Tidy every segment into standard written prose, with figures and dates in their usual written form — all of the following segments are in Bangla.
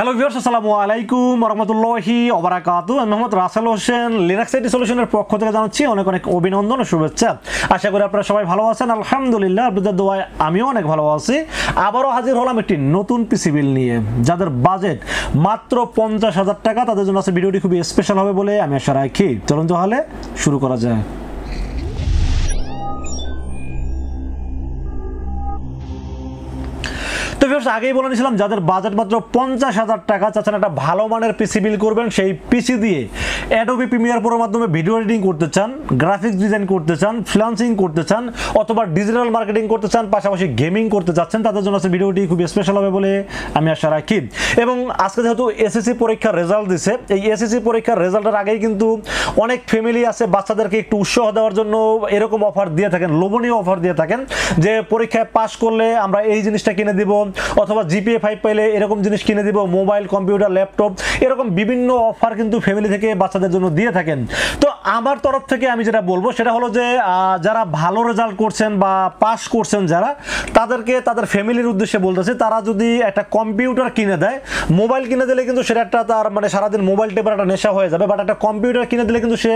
হ্যালো ভিউয়ার্স, আসসালামু আলাইকুম ওয়া রাহমাতুল্লাহি ওয়া বারাকাতুহু। আমি মোহাম্মদ রাসেল হোসেন, লিনাক্স আইটি সলিউশনের পক্ষ থেকে জানাচ্ছি অনেক অনেক অভিনন্দন ও শুভেচ্ছা। আশা করি আপনারা সবাই ভালো আছেন। আলহামদুলিল্লাহ, আপনাদের দোয়ায় আমিও অনেক ভালো আছি। আবারও হাজির হলাম একটি নতুন পিসি বিল নিয়ে। যাদের বাজেট মাত্র 50,000 টাকা, তাদের জন্য আছে ভিডিওটি খুবই স্পেশাল হবে বলে আমি আশা রাখি। চলুন তাহলে শুরু করা যায়। তো ভিউয়ার্স, আগেই বলে নিয়েছিলাম যাদের বাজেট মাত্র 50,000 টাকা চাচ্ছেন একটা ভালো মানের পিসি বিল করবেন, সেই পিসি দিয়ে অ্যাডোবি প্রিমিয়ার প্রোর মাধ্যমে ভিডিও এডিটিং করতে চান, গ্রাফিক্স ডিজাইন করতে চান, ফ্রিল্যান্সিং করতে চান, অথবা ডিজিটাল মার্কেটিং করতে চান, পাশাপাশি গেমিং করতে চাচ্ছেন, তাদের জন্য আছে ভিডিওটি খুবই স্পেশাল হবে বলে আমি আশা রাখি। এবং আজকে যেহেতু এসএসসি পরীক্ষার রেজাল্ট দিছে, এই এসএসসি পরীক্ষার রেজাল্টের আগেই কিন্তু অনেক ফ্যামিলি আছে বাচ্চাদেরকে একটু উৎসাহ দেওয়ার জন্য এরকম অফার দিয়ে থাকেন, লোভনীয় অফার দিয়ে থাকেন যে পরীক্ষায় পাস করলে আমরা এই জিনিসটা কিনে দিব, অথবা জিপিএ 5 পাইলে এরকম জিনিস কিনে দিব, মোবাইল, কম্পিউটার, ল্যাপটপ, এরকম বিভিন্ন অফার কিন্তু ফ্যামিলি থেকে বাচ্চাদের জন্য দিয়ে থাকেন। তো আমার তরফ থেকে আমি যেটা বলবো সেটা হলো যে যারা ভালো রেজাল্ট করছেন বা পাস করছেন যারা, তাদেরকে তাদের ফ্যামিলির উদ্দেশ্যে বলতেছে, তারা যদি একটা কম্পিউটার কিনে দেয়, মোবাইল কিনে দিলে কিন্তু সেটা একটা তার মানে সারাদিন মোবাইল টেপার একটা নেশা হয়ে যাবে, বাট একটা কম্পিউটার কিনে দিলে কিন্তু সে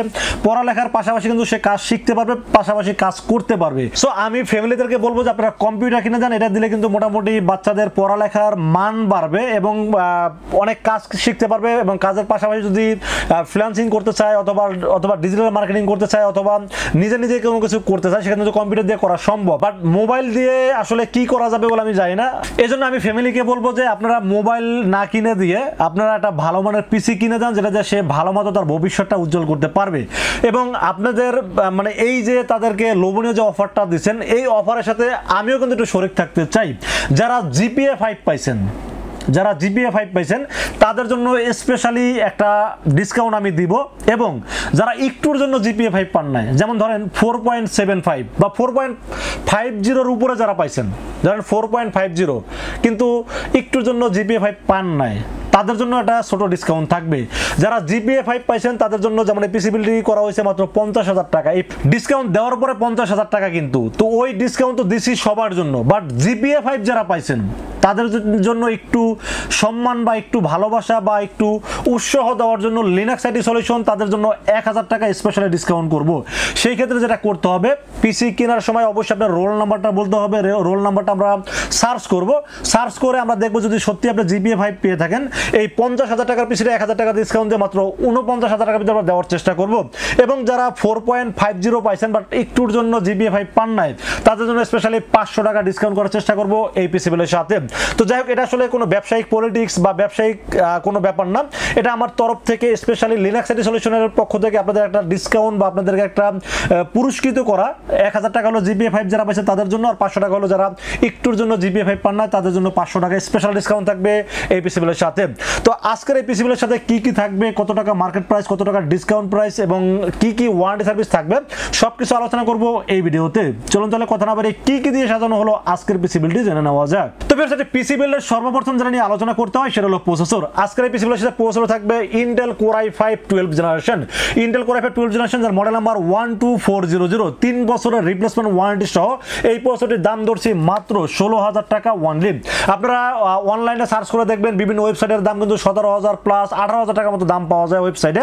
পড়ালেখার পাশাপাশি কিন্তু সে কাজ শিখতে পারবে, পাশাপাশি কাজ করতে পারবে। সো আমি ফ্যামিলিদেরকে বলবো যে আপনারা কম্পিউটার কিনে দেন, এটা দিলে কিন্তু মোটামুটি বাচ্চাদের পড়ালেখার মান বাড়বে এবং অনেক কাজ শিখতে পারবে, এবং কাজের পাশাপাশি যদি ফ্রিল্যান্সিং করতে চায় অথবা ডিজিটাল মার্কেটিং করতে চায় অথবা নিজে নিজে কোনো কিছু করতে চায়, সেখানে কিন্তু কম্পিউটার দিয়ে করা সম্ভব, বাট মোবাইল দিয়ে আসলে কি করা যাবে বলে আমি জানি না। এই জন্য আমি ফ্যামিলিকে বলবো যে আপনারা মোবাইল না কিনে দিয়ে আপনারা একটা ভালো মানের পিসি কিনে দেন, যেটা দিয়ে সে ভালো মতো তার ভবিষ্যৎটা উজ্জ্বল করতে পারবে। এবং আপনাদের মানে এই যে তাদেরকে লোভনীয় যে অফারটা দিচ্ছেন, এই অফারের সাথে আমিও কিন্তু একটু শরিক থাকতে চাই। যারা জিপিএ 5 পাইছেন, তাদের জন্য স্পেশালি একটা ডিসকাউন্ট আমি দিব, এবং যারা একটুর জন্য জিপিএ 5 পান নাই, যেমন ধরেন 4.75 বা 4.50 উপরে যারা পাইছেন, ধরেন 4.50 কিন্তু একটুর জন্য জিপিএ 5 পান নাই, তাদের জন্য একটা ছোট ডিসকাউন্ট থাকবে। যারা জিপিএ 5 পাইছেন তাদের জন্য যেমন পিসিবিলিটি করা হয়েছে মাত্র 50,000 টাকা, এই ডিসকাউন্ট দেওয়ার পরে 50,000 টাকা কিন্তু, তো ওই ডিসকাউন্ট তো দিছি সবার জন্য, বাট জিপিএ 5 যারা পাইছেন তাদের জন্য একটু সম্মান বা একটু ভালোবাসা বা একটু উৎসাহ দেওয়ার জন্য লিনাক্স আইটি সলিউশন তাদের জন্য 1,000 টাকা স্পেশালি ডিসকাউন্ট করব। সেই ক্ষেত্রে যেটা করতে হবে, পিসি কেনার সময় অবশ্যই আপনার রোল নাম্বারটা বলতে হবে। রোল নাম্বারটা আমরা সার্চ করব, সার্চ করে আমরা দেখবো যদি সত্যি আপনি জিপিএ 5 পেয়ে থাকেন, এই 50,000 টাকার পিসিটা 1,000 টাকা ডিসকাউন্ট দিয়ে মাত্র 49,000 টাকার ভিতরে আমরা দেওয়ার চেষ্টা করব। এবং যারা 4.50 পাইছেন বাট একটুর জন্য জিপিএ 5 পান নাই, তাদের জন্য স্পেশালি 500 টাকা ডিসকাউন্ট করার চেষ্টা করব এই পিসিবিলের সাথে। তো যাই হোক, এটা আসলে কোনো ব্যবসায়িক পলিটিক্স বা ব্যবসায়িক কোনো ব্যাপার না, এটা আমার তরফ থেকে স্পেশালি লিনাক্স আইটি সলিউশনের পক্ষ থেকে আপনাদের একটা ডিসকাউন্ট বা আপনাদেরকে একটা পুরস্কৃত করা। 1,000 টাকা হলো জিপিএ 5 যারা পাইছে তাদের জন্য, আর 500 টাকা হলো যারা একটুর জন্য জিপিএ 5 পান না তাদের জন্য 500 টাকা স্পেশাল ডিসকাউন্ট থাকবে এই পিসিবিলের সাথে। তো আজকের এই পিসিবিলের সাথে কি কি থাকবে, কত টাকা মার্কেট প্রাইস, কত টাকা ডিসকাউন্ট প্রাইস এবং কি কি ওয়ারেন্টি সার্ভিস থাকবে, সবকিছু আলোচনা করব এই ভিডিওতে। চলুন তাহলে কথা না বলে কি কি দিয়ে সাজানো হলো আজকের পিসিবিলটি জেনে নেওয়া যাক। তো ভিউয়ার্স, পিসিবিলের সর্বপ্রথম যেটা নিয়ে আলোচনা করতে হয় সেটা হলো প্রসেসর। আজকের এই পিসিবিলের সাথে প্রসেসর থাকবে Intel core i5 12 generation, Intel core i5 12 generation, যার মডেল নাম্বার 12400, 3 বছরের রিপ্লেসমেন্ট ওয়ারেন্টি সহ এই প্রসেসরটির দাম ধরছি মাত্র 16,000 টাকা ওয়ানলি। আপনারা অনলাইনে সার্চ করে দেখবেন বিভিন্ন ওয়েবসাইটের দাম কিন্তু 17,000 প্লাস 18,000 টাকার মতো দাম পাওয়া যায় ওয়েবসাইটে।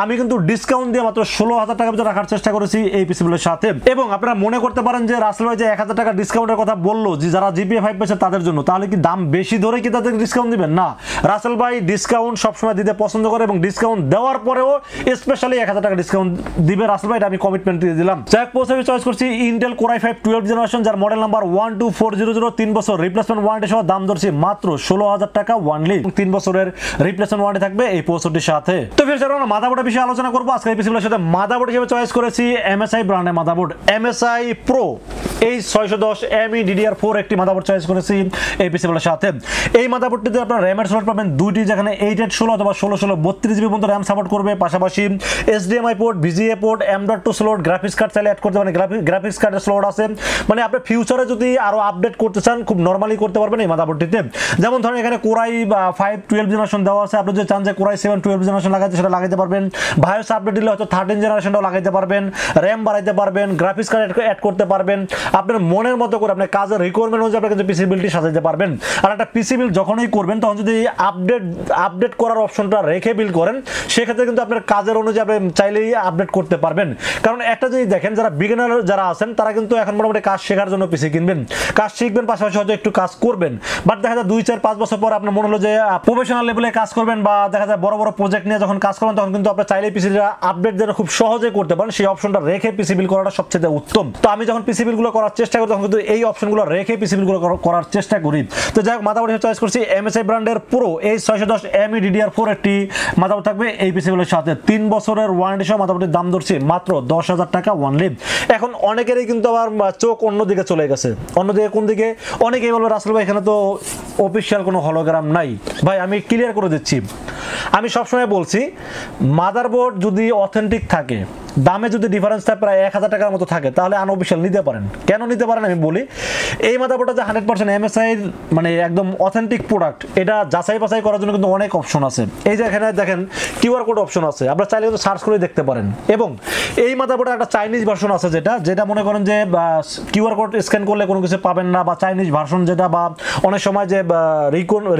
আমি কিন্তু ডিসকাউন্ট দিয়ে মাত্র 16,000 টাকার ভিতরে রাখার চেষ্টা করেছি এই পিসিবিলের সাথে। এবং আপনারা মনে করতে পারেন যে রাসেল ভাই যে 1,000 টাকা ডিসকাউন্টের কথা বললো যে যারা জিপিএ 5 পেয়েছে তাদের জন্য, তাহলে কি দাম বেশি ধরে কি তাদের ডিসকাউন্ট দিবেন? না, রাসেল ভাই ডিসকাউন্ট সবসময় দিতে পছন্দ করে এবং ডিসকাউন্ট দেওয়ার পরেও স্পেশালি 1,000 টাকা ডিসকাউন্ট দিবে রাসেল ভাই, এটা আমি কমিটমেন্ট দিয়ে দিলাম। যাই হোক, প্রসেসর চয়েস করছি ইন্টেল কোর i5 12 জেনারেশন, যার মডেল নাম্বার 12400, 3 বছর রিপ্লেসমেন্ট ওয়ারেন্টি সহ দাম ধরছি মাত্র 16,000 টাকা ওয়ানলি। 3 বছরের রিপ্লেসমেন্ট ওয়ারেন্টি থাকবে এই প্রসেসরটির সাথে। তো ফির আমরা মাদারবোর্ডের বিষয়ে আলোচনা করব। আজকে এই পিসিবিলের সাথে মাদারবোর্ড হিসেবে চয়েস করেছি এমএসআই ব্র্যান্ডের motherboard, MSI pro H610ME DDR4 একটি মাদারবোর্ড চয়েস করেছি এই পিসিবিলের সাথে। এই মাদারবোর্ডটিতে আপনারা র্যামের স্লট পাবেন দুইটি, যেখানে 8/16 অথবা 16/16 32GB পর্যন্ত র্যাম সাপোর্ট করবে, পাশাপাশি HDMI port, VGA port, M.2 slot, graphics card চাইলে অ্যাড করতে পারেন, গ্রাফিক্স কার্ডের স্লট আছে, মানে আপনি ফিউচারে যদি আরো আপডেট করতে চান খুব নরমালি করতে পারবেন এই মাদারবোর্ডটিতে। যেমন ধরেন এখানে কোর i5 12 জেনারেশন দেওয়া আছে, আপনি যদি চান যে কোর i7 12 জেনারেশন লাগাইতে সেটা লাগাইতে পারবেন, ভায়োস আপডেট দিলে হয়তো 13 জেনারেশনটাও লাগাইতে পারবেন, র্যাম বাড়াইতে পারবেন, গ্রাফিক্স কার্ড অ্যাড করতে পারবেন, আপনার মনের মতো করে আপনার কাজের রিকোয়ারমেন্ট অনুযায়ী আপনি কিন্তু পিসিবিলিটি সাজাইতে পারবেন। পারবেন। আর একটা পিসি বিল যখনই করবেন তখন যদি আপডেট করার অপশনটা রেখে বিল করেন, সেক্ষেত্রে কিন্তু আপনার কাজের অনুযায়ী আপনি চাইলেই আপডেট করতে পারবেন। কারণ একটা যদি দেখেন, যারা বিগিনার যারা আছেন তারা কিন্তু এখন মোটামুটি কাজ শেখার জন্য পিসি কিনবেন, কাজ শিখবেন, পাশাপাশি হয়তো একটু কাজ করবেন। বাট দেখা যায় 2, 4, 5 বছর পর আপনার মনে হলো যে প্রফেশনাল লেভেলে কাজ করবেন বা দেখা যায় বড় বড় প্রজেক্ট নিয়ে যখন কাজ করবেন, তখন কিন্তু আপনার চাইলেই পিসিটা আপডেট যেটা খুব সহজে করতে পারেন, সেই অপশনটা রেখে পিসি বিল করাটা সবচেয়ে উত্তম। তো আমি যখন পিসি বিলগুলো করার চেষ্টা করি তখন কিন্তু এই অপশনগুলো রেখে পিসি বিলগুলো করার চেষ্টা করি। তো যাই হোক, মাদারবোর্ড চয়েস করছি MSI ব্র্যান্ডের পুরো A610ME DDR4 একটি মাদারবোর্ড থাকবে এই পিসি বিলের সাথে। 3 বছরের ওয়ারেন্টি সহ মাদারবোর্ডের দাম ধরছি মাত্র 10,000 টাকা অনলি। এখন অনেকেরই কিন্তু আবার চোখ অন্যদিকে চলে গেছে। অন্যদিকে কোন দিকে? অনেকেই বলবে রাসেল ভাই এখানে তো অফিসিয়াল কোনো হলোগ্রাম নাই। ভাই আমি ক্লিয়ার করে দিচ্ছি, আমি সবসময় বলছি মাদারবোর্ড যদি অথেন্টিক থাকে, দামে যদি ডিফারেন্স থাকে প্রায় 1000 টাকার মতো থাকে, তাহলে আনঅফিসিয়াল নিতে পারেন। কেন নিতে পারেন আমি বলি, এই মাদারবোর্ডটা যে 100% MSI মানে একদম অথেন্টিক প্রোডাক্ট, এটা যাচাই বাছাই করার জন্য কিন্তু অনেক অপশন আছে। এই যে এখানে দেখেন কিউআর কোড অপশন আছে, আপনারা চাইলে কিন্তু সার্চ করে দেখতে পারেন। এবং এই মাদারবোর্ডের একটা চাইনিজ ভার্সন আছে, যেটা মনে করেন যে কিউআর কোড স্ক্যান করলে কোনো কিছু পাবেন না, বা চাইনিজ ভার্সন যেটা, বা অনেক সময় যে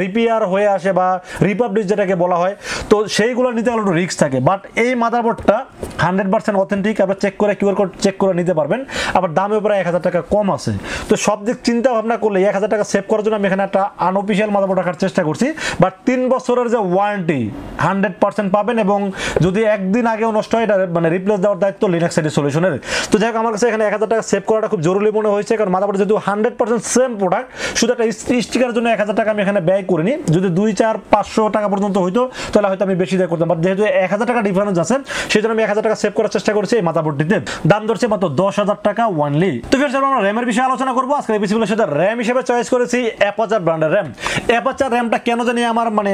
রিপেয়ার হয়ে আসে বা রিপাবলিশ যেটাকে বলা হয়, তো সেইগুলো নিতে গেলে একটু রিস্ক থাকে। বাট এই মাদারবোর্ডটা 100% অথেন্টিক, আপনার চেক করে কিউআর কোড চেক করে নিতে পারবেন। আবার দামে প্রায় 1000 টাকা কম আছে। তো সব দিক চিন্তা ভাবনা করলে 1000 টাকা সেভ করার জন্য আমি এখানে একটা আনঅফিসিয়াল মাদারবোর্ড রাখার চেষ্টা করছি। বাট 3 বছরের যে ওয়ারেন্টি 100% পাবেন, এবং যদি একদিন আগেও নষ্ট হয় এটা মানে রিপ্লেস দেওয়ার দায়িত্ব লিনাক্স আইডি সলিউশনের। তো যাই হোক, আমার কাছে এখানে 1000 টাকা সেভ করাটা খুব জরুরি মনে হয়েছে, কারণ মাদারবোর্ড যেহেতু 100% সেম প্রোডাক্ট, শুধু একটা স্টিকারের জন্য 1000 টাকা আমি এখানে ব্যয় করিনি। যদি 2, 4, 500 টাকা পর্যন্ত হইতো তাহলে হয়তো আমি বেশি ব্যয় করতাম। বাট যেহেতু 1000 টাকা ডিফারেন্স আছে, সেই জন্য আমি 1000 টাকা সেভ করার চেষ্টা করছি এই মাদারবোর্ডটিতে। দাম ধরছে মাত্র 10,000 টাকা অনলি। তো ফির আমরা র্যামের বিষয়ে আলোচনা করবো। আজকে এই পিসিগুলোর সাথে র্যাম হিসেবে চয়েস করেছি অ্যাপাচার ব্র্যান্ডের র্যাম। অ্যাপাচার র্যামটা কেন জানি আমার মানে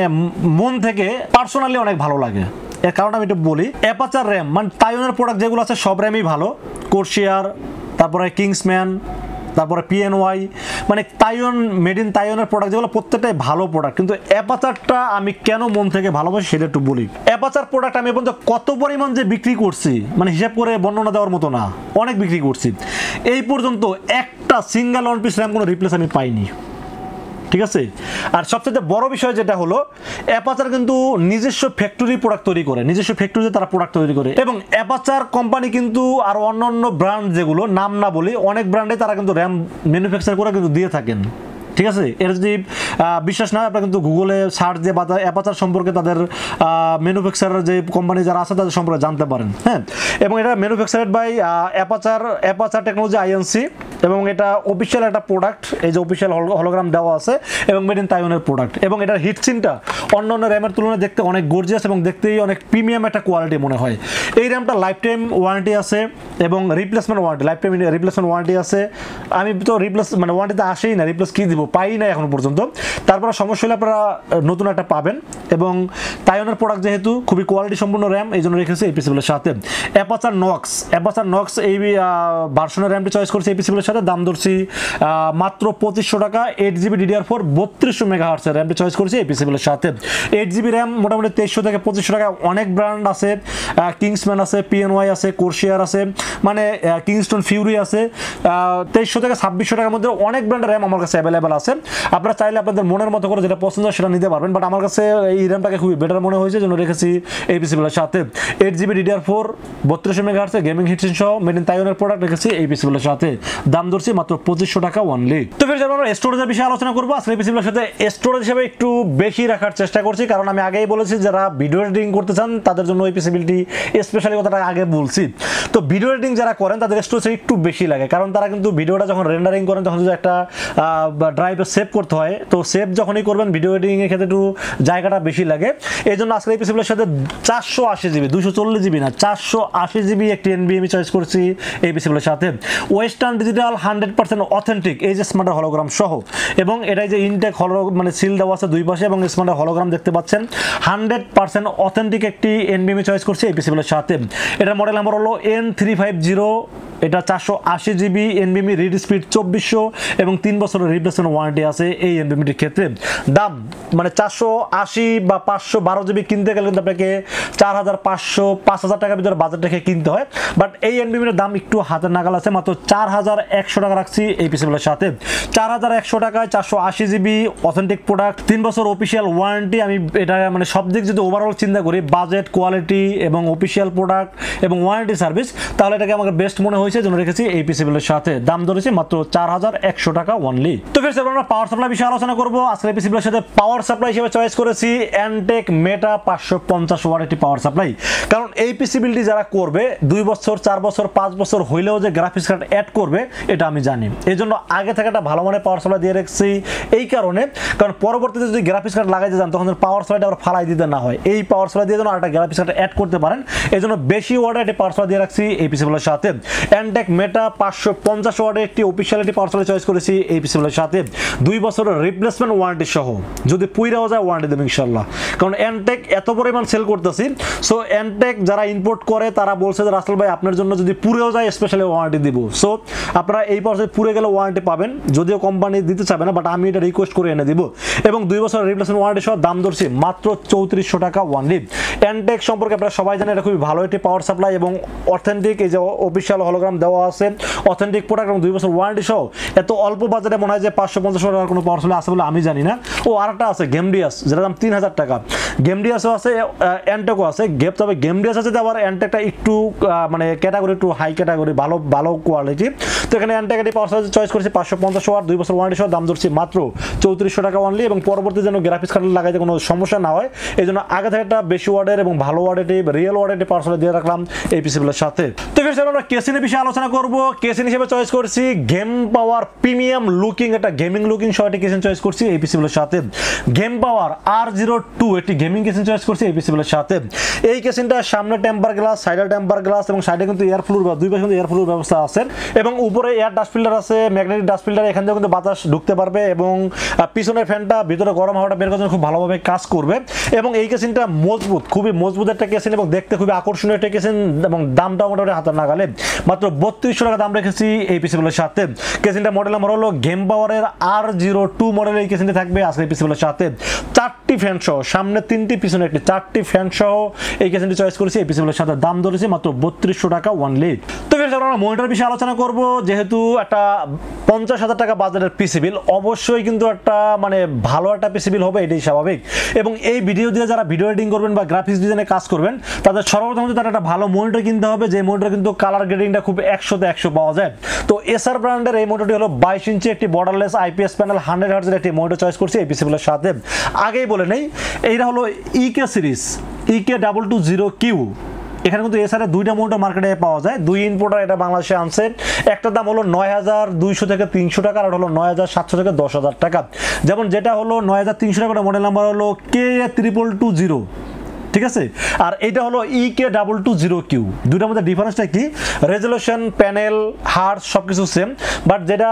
মন থেকে পার্সোনালি অনেক ভালো লাগে। এর কারণ আমি একটু বলি, অ্যাপাচার র্যাম মানে তাইওয়ানের প্রোডাক্ট যেগুলো আছে সব র্যামই ভালো। কোর্সিয়ার, তারপরে কিংসম্যান, তারপরে PNY, মানে তাইওয়ান, মেড ইন তাইওয়ানের প্রোডাক্ট যেগুলো প্রত্যেকটাই ভালো প্রোডাক্ট। কিন্তু অ্যাপাচারটা আমি কেন মন থেকে ভালোবাসি সেটা একটু বলি। অ্যাপাচার প্রোডাক্ট আমি পর্যন্ত কত পরিমাণ যে বিক্রি করছি, মানে হিসাব করে বর্ণনা দেওয়ার মতো না, অনেক বিক্রি করছি। এই পর্যন্ত একটা সিঙ্গেল ওয়ান পিস র্যাম কোনো রিপ্লেস আমি পাইনি, ঠিক আছে। আর সবচেয়ে বড় বিষয় যেটা হলো, অ্যাপাচার কিন্তু নিজস্ব ফ্যাক্টরি প্রোডাক্ট তৈরি করে, নিজস্ব ফ্যাক্টরিতে তারা প্রোডাক্ট তৈরি করে। এবং অ্যাপাচার কোম্পানি কিন্তু আর অন্যান্য ব্র্যান্ড যেগুলো নাম না বলি, অনেক ব্র্যান্ডে তারা কিন্তু র্যাম ম্যানুফ্যাকচার করে কিন্তু দিয়ে থাকেন, ঠিক আছে। এর যদি বিশ্বাস না হয়, আপনারা কিন্তু গুগলে সার্চ দিয়ে বা অ্যাপাচার সম্পর্কে তাদের ম্যানুফ্যাকচারার যে কোম্পানি যারা আছে তাদের সম্পর্কে জানতে পারেন, হ্যাঁ। এবং এটা manufactured by Aperture Technology INC, এবং এটা অফিসিয়াল একটা প্রোডাক্ট। এই যে অফিসিয়াল হলোগ্রাম দেওয়া আছে, এবং মেড ইন তাইওয়ানের প্রোডাক্ট। এবং এটার হিটসিনটা অন্য অন্য র্যামের তুলনায় দেখতে অনেক গর্জিয়াস, এবং দেখতেই অনেক প্রিমিয়াম একটা কোয়ালিটি মনে হয়। এই র্যামটা লাইফ টাইম ওয়ারেন্টি আছে, এবং replacement warranty, life time replacement warranty আছে। আমি তো রিপ্লেস মানে ওয়ারেন্টিতে আসেই না, রিপ্লেস কী দিব, পাই না এখন পর্যন্ত। তারপরে সমস্যা হলে আপনারা নতুন একটা পাবেন। এবং তাইওয়ানের প্রোডাক্ট যেহেতু খুবই কোয়ালিটি সম্পূর্ণ র্যাম, এই জন্য রেখেছি এই পিসিগুলোর সাথে। অ্যাপাচার নক্স এই ভার্সনের র্যামটি চয়েস করছি এই পিসিগুলোর সাথে। দাম ধরছি মাত্র 2500 টাকা। 8GB DDR4 3200 MHz র্যামটি চয়েস করছি এই পিসিগুলোর সাথে। 8GB র্যাম মোটামুটি 2300 থেকে 2500 টাকা। অনেক ব্র্যান্ড আছে, কিংসম্যান আছে, PNY আছে, কোর্সিয়ার আছে, মানে কিংস্টন ফিউরি আছে। 2300 থেকে 2600 টাকার মধ্যে অনেক ব্র্যান্ডের র্যাম আমার কাছে অ্যাভেলেবেল আছে। আপনারা চাইলে আপনাদের মনের মতো করে যেটা পছন্দ সেটা নিতে পারবেন। বাট আমার কাছে এই র্যামটাকে খুবই বেটার মনে হয়েছে, জন্য রেখেছি এই পিসিগুলোর সাথে। 8GB DDR4 3200 MHz gaming heat sink সহ মেড ইন তাইওয়ানের প্রোডাক্ট রেখেছি এই পিসিগুলোর সাথে। দাম ধরছি মাত্র 2500 টাকা অনলি। তো ফির আমরা স্টোরেজের বিষয়ে আলোচনা করবো। আজকে এই পিসিগুলোর সাথে স্টোরেজ হিসেবে একটু বেশি রাখার চেষ্টা করছি, কারণ আমি আগেই বলেছি যারা ভিডিও এডিটিং করতে চান তাদের জন্য এই পিসিবিলিটি স্পেশালি কথাটা আগে বলছি। তো ভিডিও এডিটিং যারা করেন তাদের স্টোরেজ একটু বেশি লাগে, কারণ তারা কিন্তু ভিডিওটা যখন রেন্ডারিং করেন তখন যদি একটা ড্রাইভে সেভ করতে হয়, তো সেভ যখনই করবেন ভিডিও এডিটিং এর ক্ষেত্রে একটু জায়গাটা বেশি লাগে। এই জন্য আজকে এই পিসিগুলোর সাথে 480GB 240GB না 480GB একটি NVMe চয়েস করছি এই পিসিগুলোর সাথে। ওয়েস্টার্ন ডিজিটাল 100% অথেন্টিক এই যে স্মার্ট হলোগ্রাম সহ, এবং এটাই যে ইনটেক হলো মানে সিল দেওয়া আছে দুই পাশে, এবং স্মার্ট হলোগ্রাম দেখতে পাচ্ছেন। 100% অথেন্টিক একটি NVMe চয়েস করছি এই পিসিগুলোর সাথে। এটার মডেল নাম্বার হলো N350। এটা 480GB NVMe, রিড স্পিড 2400, এবং 3 বছরের রিপ্লেসমেন্ট ওয়ারেন্টি আছে এই NVMeটির ক্ষেত্রে। দাম মানে 480 বা 512 12 GB কিনতে গেলে কিন্তু আপনাকে 4500-5000 টাকার ভিতরে বাজেট রেখে কিনতে হয়। বাট এই এনবিএফআই এর দাম একটু হাতের নাগাল আছে, মাত্র 4100 টাকা রাখছি এই পিসিগুলোর সাথে। 4100 টাকায় 480 GB অথেন্টিক প্রোডাক্ট, 3 বছর অফিসিয়াল ওয়ারেন্টি। আমি এটা মানে সব দিক যদি ওভারঅল চিন্তা করি, বাজেট, কোয়ালিটি এবং অফিসিয়াল প্রোডাক্ট এবং ওয়ারেন্টি সার্ভিস, তাহলে এটাকে আমাকে বেস্ট মনে হয়েছে, জন্য রেখেছি এই পিসিগুলোর সাথে। দাম ধরেছি মাত্র 4100 টাকা অনলি। তো ফের আমরা পাওয়ার সাপ্লাই বিষয়ে আলোচনা করব। আজকের পিসিগুলোর সাথে পাওয়ার সাপ্লাই হিসেবে চয়েস করেছি এনটেক মেটা 550 ওয়াট একটি পাওয়ার সাপ্লাই। কারণ এই পিসিবিলিটি যারা করবে 2 বছর 4 বছর 5 বছর হইলেও যে গ্রাফিক্স কার্ড অ্যাড করবে এটা আমি জানি, এই জন্য আগে থেকে একটা ভালো মানের পাওয়ার সাপ্লাই দিয়ে রেখেছি। এই কারণে, কারণ পরবর্তীতে যদি গ্রাফিক্স কার্ড লাগাইতে যান তখন পাওয়ার সাপ্লাইটা আবার ফালাই দিতে না হয়, এই পাওয়ার সাপ্লাই দিয়ে যেন আরেকটা গ্রাফিক্স কার্ড অ্যাড করতে পারেন, এই জন্য বেশি ওয়াটের একটি পাওয়ার সাপ্লাই দিয়ে রাখছি এই পিসিগুলোর সাথে। এনটেক মেটা 550 ওয়াটের একটি অফিসিয়ালিটি পাওয়ার সাপ্লাই চয়েস করেছি এই পিসিগুলোর সাথে। 2 বছরের রিপ্লেসমেন্ট ওয়ারেন্টি সহ, যদি পুইরাও যায় ওয়ারেন্টি দেবে ইনশাল্লাহ। কারণ এনটেক এত পরিমাণ সেল করতেছি, সো এনটেক যারা ইম্পোর্ট করে তারা বলছে যে রাসেল ভাই আপনার জন্য যদি পুরেও যায় স্পেশালি ওয়ারেন্টি দিব। সো আপনারা এই পাওয়ার সাপ্লাই পুরে গেলে ওয়ারেন্টি পাবেন, যদিও কোম্পানি দিতে চাবে না, বাট আমি এটা রিকোয়েস্ট করে এনে দিব। এবং 2 বছরের রিপ্লেসমেন্ট ওয়ারেন্টি সহ দাম ধরছি মাত্র 3400 টাকা ওয়ানলি। এনটেক সম্পর্কে আপনারা সবাই জানেন এটা খুবই ভালো একটি পাওয়ার সাপ্লাই এবং অথেন্টিক, এই যে অফিসিয়াল হলোগ্রাম দেওয়া আছে, অথেন্টিক প্রোডাক্ট এবং 2 বছর ওয়ারেন্টি সহ। এত অল্প বাজেটে মনে হয় যে 550 টাকার কোনো পাওয়ার সাপ্লাই আছে বলে আমি জানি না। ও আরেকটা আছে গেমডিয়াস, যেটার দাম 3000 টাকা। গেমডিয়াসও আছে, এনটেকও আছে। তবে গেমডিয়াস আছে, আবার এনটেকটা একটু মানে ক্যাটাগরি একটু হাই ক্যাটাগরি, ভালো ভালো কোয়ালিটি। তো এখানে এনটেক একটি পাওয়ার সাপ্লাই চয়েস করেছি 550 ওয়াট, 2 বছর ওয়ারেন্টি সহ। দাম ধরছি মাত্র 3400 টাকা অনলি। এবং পরবর্তী যেন গ্রাফিক্স কার্ড লাগাইতে কোনো সমস্যা না হয়, এই জন্য আগে থেকে একটা বেশি ওয়ার্ডের এবং ভালো ওয়ার্ডের রিয়েল ওয়ার্ডের পাওয়ার সাপ্লাই দিয়ে রাখলাম এই পিসিগুলোর সাথে। তো ফের আমরা কেসিনের বিষয়ে আলোচনা করব। কেসিন হিসেবে চয়েস করছি গেম পাওয়ার প্রিমিয়াম লুকিং, একটা গেমিং লুকিং সহ একটি কেসিন চয়েস করছি এই পিসিগুলোর সাথে। গেম পাওয়ার R02 একটি গেমিং কেসিন চয়েস করছি এই পিসিগুলোর সাথে। এই কেসিনটা সামনে টেম্পার গ্লাস, সাইডে টেম্পার গ্লাস এবং সাইডে কিন্তু এয়ার ফ্লুর বা 2 পাশে কিন্তু এয়ার ফ্লুর ব্যবস্থা আছে এবং উপরে এয়ার ডাস্ট ফিল্টার আছে, ম্যাগনেটিক ডাস্ট ফিল্টার, এখান থেকে কিন্তু বাতাস ঢুকতে পারবে এবং পিছনের ফ্যানটা ভিতরে গরম হাওয়াটা বের করার জন্য খুব ভালোভাবে কাজ করবে। এবং এই কেসিনটা মজবুত, খুবই মজবুত একটা কেসিন এবং দেখতে খুবই আকর্ষণীয় একটা কেসিন এবং দামটা মোটামুটি হাতের নাগালে। মাত্র 3200 টাকা দাম রেখেছি এই পিসিগুলোর সাথে। কেসিনটা মডেল নাম্বার হলো গেম পাওয়ারের R02 মডেলের এই কেসিনটি থাকবে আজকে এই পিসিগুলোর সাথে। 4টি ফ্যান সহ, সামনে 3টি পিছনে একটি, 4টি ফ্যান সহ এই কেসিনটি চয়েস করেছি এই পিসিগুলোর সাথে। দাম ধরেছি মাত্র 3200 টাকা ওয়ানলি। তো আমরা মনিটর বিষয়ে আলোচনা করব। যেহেতু একটা 50,000 টাকা বাজারের পিসিবিল, অবশ্যই কিন্তু একটা মানে ভালো একটা পিসিবিল হবে, এটাই স্বাভাবিক। এবং এই ভিডিও দিয়ে যারা ভিডিও এডিটিং করবেন বা গ্রাফিক্স ডিজাইনে কাজ করবেন, তাদের সর্বপ্রথম তারা একটা ভালো মনিটর কিনতে হবে, যে মনিটর কিন্তু কালার গ্রেডিংটা খুব 100তে 100 পাওয়া যায়। তো এসআর ব্র্যান্ডের এই মনিটরটি হলো 22 ইঞ্চি একটি বর্ডারলেস আইপিএস প্যানেল 100 হার্টজের একটি মনিটর চয়েস করছি এই পিসিবিলের সাথে। আগেই বলে নেই, এইটা হলো ইকে সিরিজ, EK220Q। এখানে কিন্তু এসআর এর 2টা মনিটর মার্কেটে পাওয়া যায়, 2 ইনপুটার এটা বাংলাদেশে আনছে। একটার দাম হলো 9200 থেকে 300 টাকা, আর হলো 9700 থেকে 10,000 টাকা। যেমন যেটা হলো 9300 টাকা, মডেল নাম্বার হলো KA22220, ঠিক আছে। আর এটা হলো EK220Q। দুটার মধ্যে ডিফারেন্সটা কি? রেজলিউশন, প্যানেল, হার্টস সবকিছু সেম, বাট যেটা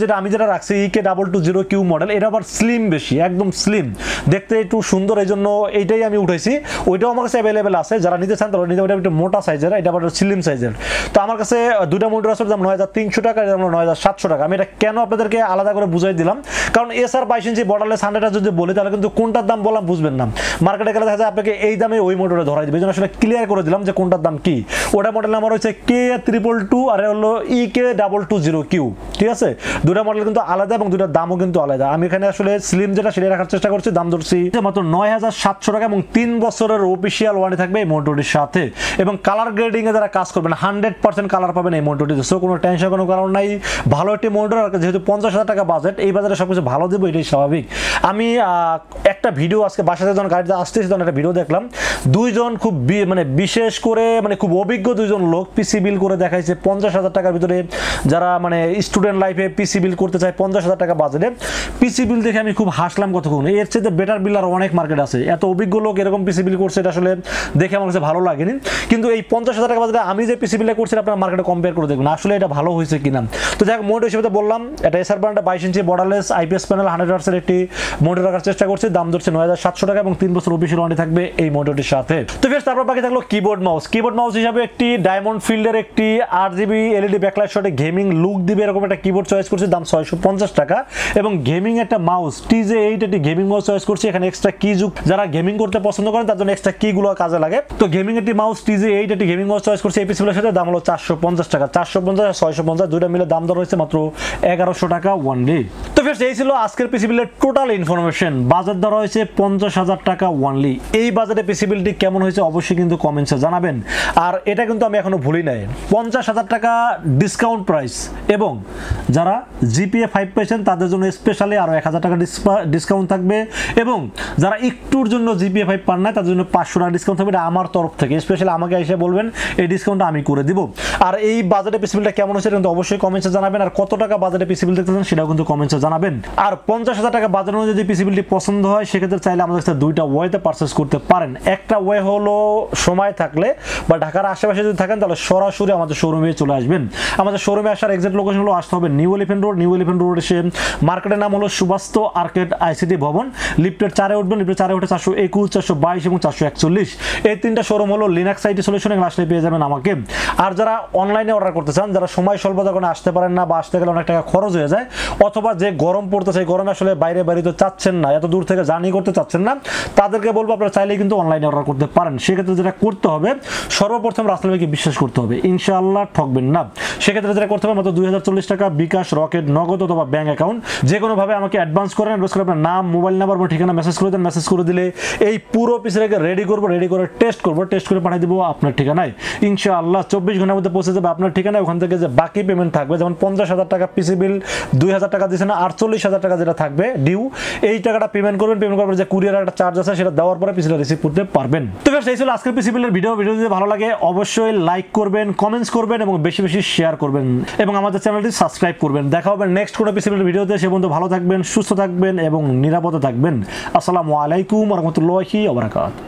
যেটা আমি যেটা রাখছি EK220Q মডেল, এটা আবার স্লিম বেশি, একদম স্লিম, দেখতে একটু সুন্দর, এই জন্য এইটাই আমি উঠাইছি। ওইটাও আমার কাছে অ্যাভেলেবেল আছে, যারা নিতে চান তারা নিতে, ওইটা একটু মোটা সাইজের, এটা আবার স্লিম সাইজের। তো আমার কাছে দুটা মনিটর আছে, দাম 9300 টাকা, এটা 9700 টাকা। আমি এটা কেন আপনাদেরকে আলাদা করে বুঝাই দিলাম, কারণ এসআর 22 ইঞ্চি বর্ডারলেস 100 যদি বলি তাহলে কিন্তু কোনটার দাম বললাম বুঝবেন না, মার্কেটে গেলে দেখা যায় আপনাকে এই দামে ওই মডেলে ধরাই দিবে। এই জন্য আসলে ক্লিয়ার করে দিলাম যে কোনটার দাম কি। ওটা মডেল নাম্বার হচ্ছে KA222 আর হলো EK220Q, ঠিক আছে। দুটা মডেল কিন্তু আলাদা এবং দুটার দামও কিন্তু আলাদা। আমি এখানে আসলে স্লিম যেটা সেটা রাখার চেষ্টা করছি। দাম ধরছি মাত্র 9700 টাকা এবং 3 বছরের অফিসিয়াল ওয়ারেন্টি থাকবে এই মনিটরটির সাথে। এবং কালার গ্রেডিং এ যারা কাজ করবেন 100% কালার পাবেন এই মনিটরটিতে, সো কোনো টেনশন কোনো কারণ নাই। ভালো একটি মনিটর, আর যেহেতু 50,000 টাকা বাজেট, এই বাজারে সবকিছু ভালো দেবো, এটাই স্বাভাবিক। আমি একটা ভিডিও আজকে বাসাতে যখন গাড়িতে আসতেছি তখন একটা ভিডিও দেখলাম, দুইজন খুব মানে বিশেষ করে মানে খুব অভিজ্ঞ দুইজন লোক পিসি বিল করে দেখাইছে 50,000 টাকার ভিতরে। যারা মানে স্টুডেন্ট লাইফে পিসি বিল করতে চায় 50,000 টাকা বাজেটে, পিসি বিল দেখে আমি খুব হাসলাম কতক্ষণ। এর চেয়ে বেটার বিল আর অনেক মার্কেট আছে, এত অভিজ্ঞ লোক এরকম পিসি বিল করছে, এটা আসলে দেখে আমার কাছে ভালো লাগেনি। কিন্তু এই 50,000 টাকা বাজেটে আমি যে পিসি বিলটা করছি আপনার মার্কেটে কম্পেয়ার করে দেখবেন আসলে এটা ভালো হয়েছে কিনা। তো যাই হোক, মনিটর হিসেবে বললাম এটা এসআর ব্র্যান্ডের 22 ইঞ্চি বর্ডারলেস আইপিএস প্যানেল 100 হার্টজের একটি মনিটর রাখার চেষ্টা করছি। দাম ধরছে 9700 টাকা এবং 3 বছর অফিসিয়াল ওয়ারেন্টি থাকবে থাকবে এই মনিটরটির সাথে। তো ফ্রেন্ডস তারপর বাকি থাকলো কিবোর্ড মাউস হিসাবে একটি ডায়মন্ড ফিল্ডের একটি 8GB এলইডি ব্যাকলাইট শটে গেমিং লুক দিবে এরকম একটা কিবোর্ড চয়েস করছি, দাম 650 টাকা। এবং গেমিং একটা মাউস TJ8 একটি গেমিং মাউস চয়েস করছি। এখানে এক্সট্রা কি যুগ, যারা গেমিং করতে পছন্দ করেন তার জন্য এক্সট্রা কি গুলো কাজে লাগে। তো গেমিং একটি মাউস TJ8 একটি গেমিং মাউস চয়েস করছি এই পিসিগুলোর সাথে, দাম হলো 450 টাকা। 450 আর 650 দুইটা মিলে দাম দর হয়েছে মাত্র 1100 টাকা ওয়ানলি। তো ফ্রেন্ডস এই ছিল আজকের পিসি বিলের টোটাল ইনফরমেশন। বাজার দর হয়েছে 50,000 টাকা ওয়ানলি। এই বাজারে পিসি বিলটি কেমন হয়েছে অবশ্যই কিন্তু কমেন্টসে জানাবেন। আর এটা কিন্তু আমি এখনো ভুলি নাই, 50,000 টাকা ডিসকাউন্ট প্রাইস, এবং যারা জিপিএ 5 পেয়েছেন তাদের জন্য স্পেশালি আরো 1000 টাকা ডিসকাউন্ট থাকবে, এবং যারা একটুর জন্য জিপিএ 5 পান না তাদের জন্য 500 টাকা ডিসকাউন্ট থাকবে। এটা আমার তরফ থেকে স্পেশালি আমাকে এসে বলবেন, এই ডিসকাউন্টটা আমি করে দিব। আর এই বাজারে পিসি বিলটা কেমন হয়েছে কিন্তু অবশ্যই কমেন্টসে জানাবেন। আর কত টাকা বাজারে পিসি বিল দেখতেছেন সেটাও কিন্তু কমেন্টসে জানাবেন। আর 50,000 টাকা বাজার অনুযায়ী যদি পিসি বিলটি পছন্দ হয় সেক্ষেত্রে চাইলে আমাদের কাছে দুইটা ওয়েতে পারচেস করতে পারেন। একটা ওয়ে হলো সময় থাকলে বা ঢাকার আশেপাশে যদি থাকেন তাহলে সরাসরি আমাদের শোরুমে চলে আসবেন। আমাদের শোরুমে আসার এক্সাক্ট লোকেশন হলো, আসতে হবে নিউ এলিফ্যান্ট রোড এসে মার্কেটের নাম হলো সুবাস্ত আর্কেড আইসিটি ভবন, লিফটের 4-এ উঠবেন, লিফটের 4-এ উঠে 421, 422 এবং 441 এই তিনটা শোরুম হলো লিনাক্স আইটি সলিউশন, এগুলো আসলে পেয়ে যাবেন আমাকে। আর যারা অনলাইনে অর্ডার করতে চান, যারা সময় স্বল্পতার কারণে আসতে পারেন না বা আসতে গেলে অনেক টাকা খরচ হয়ে যায়, অথবা যে গরম পড়তেছে এই গরমে আসলে বাইরে তো চাচ্ছেন না, এত দূর থেকে জার্নি করতে চাচ্ছেন না, তাদেরকে বলবো আপনারা চাইলেই কিন্তু অনলাইনে অর্ডার করতে পারেন। সেক্ষেত্রে যেটা করতে হবে, সর্বপ্রথম রাসেল ভাইকে বিশ্বাস করতে হবে, ইনশাআল্লাহ ঠকবেন না। সেক্ষেত্রে যেটা করতে হবে, মাত্র 2040 টাকা বিকাশ, রকেট, নগদ অথবা ব্যাংক অ্যাকাউন্ট যে কোনোভাবে আমাকে অ্যাডভান্স করেন। অ্যাডভান্স করে আপনার নাম, মোবাইল নাম্বার এবং ঠিকানা মেসেজ করে দেন। মেসেজ করে দিলে এই পুরো পিসটাকে রেডি করে টেস্ট করে পাঠিয়ে দেবো আপনার ঠিকানায়। ইনশাআল্লাহ 24 ঘন্টার মধ্যে পৌঁছে যাবে আপনার ঠিকানায়। ওখান থেকে যে বাকি পেমেন্ট থাকবে, যেমন 50,000 টাকা পিসি বিল, 2,000 টাকা দিয়েছেন, 48,000 টাকা যেটা থাকবে ডিউ, এই টাকাটা পেমেন্ট করবেন। পেমেন্ট করার যে কুরিয়ার একটা চার্জ আছে সেটা দেওয়ার পরে পিসিটা রিসিভ করতে পারবেন। তো ফ্রেন্ডস এই ছিল আজকের পিসি বিলের ভিডিও যদি ভালো লাগে অবশ্যই লাইক করবেন, কমেন্টস করবেন এবং বেশি বেশি শেয়ার করবেন এবং আমাদের চ্যানেলটি সাবস্ক্রাইব করবেন। দেখা হবে নেক্সট কোনো পিসি বিলের ভিডিওতে। সে পর্যন্ত ভালো থাকবেন, সুস্থ থাকবেন এবং নিরাপদে থাকবেন। আসসালামু আলাইকুম ওয়া রাহমাতুল্লাহি ওয়া বারাকাতুহু।